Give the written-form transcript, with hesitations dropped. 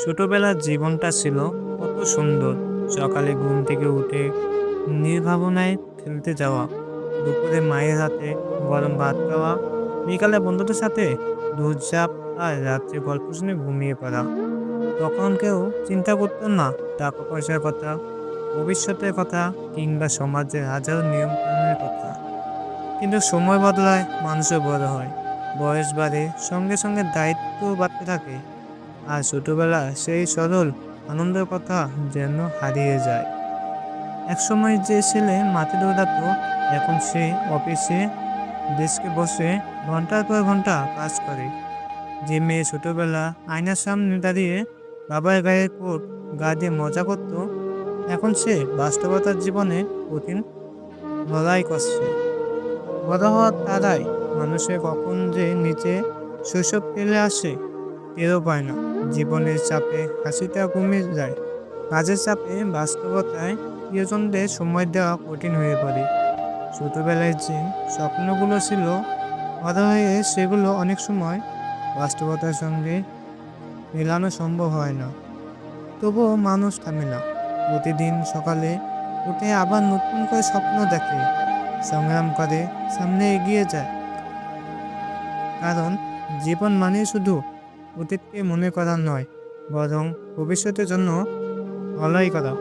ছোটবেলার জীবনটা ছিল কত সুন্দর। সকালে ঘুম থেকে উঠে নির্ভাবনায় খেলতে যাওয়া, দুপুরে মায়ের হাতে গরম ভাত খাওয়া, বিকালে বন্ধুদের সাথে দৌড়ঝাঁপ, আর রাত্রে গল্প শুনে ঘুমিয়ে পড়া। তখন কেউ চিন্তা করতো না টাকা পয়সার কথা, ভবিষ্যতের কথা, কিংবা সমাজের হাজারো নিয়ম কানুনের কথা। কিন্তু সময় বদলায়, মানুষও বড় হয়, বয়স বাড়ে, সঙ্গে সঙ্গে দায়িত্ব বাড়তে থাকে। আর ছোটবেলা সেই সরল আনন্দের কথা যেন হারিয়ে যায়। একসময় যে ছেলে মাঠে দৌড়াতো, এখন সে অফিসে ডেস্কে বসে ঘন্টার পর ঘন্টা কাজ করে। যে মেয়ে ছোটবেলা আয়নার সামনে দাঁড়িয়ে বাবার গায়ের কোট গা দিয়ে মজা করত, এখন সে বাস্তবতার জীবনে কঠিন লড়াই করছে। বড় হওয়ার তারাই মানুষের কখন যে নিচে শৈশব ফেলে আসে টেরও পায় না। জীবনের চাপে হাসিটা কমে যায়, কাজের চাপে বাস্তবতায় প্রিয়জনদের সময় দেওয়া কঠিন হয়ে পড়ে। ছোটবেলায় যে স্বপ্নগুলো ছিল, বড় হয়ে সেগুলো অনেক সময় বাস্তবতার সঙ্গে মেলানো সম্ভব হয় না। তবুও মানুষ থামে না, প্রতিদিন সকালে উঠে আবার নতুন করে স্বপ্ন দেখে, সংগ্রাম করে, সামনে এগিয়ে যায়। কারণ জীবন মানে শুধু অতীতকে মনে করা নয়, বরং ভবিষ্যতের জন্য লড়াই করা।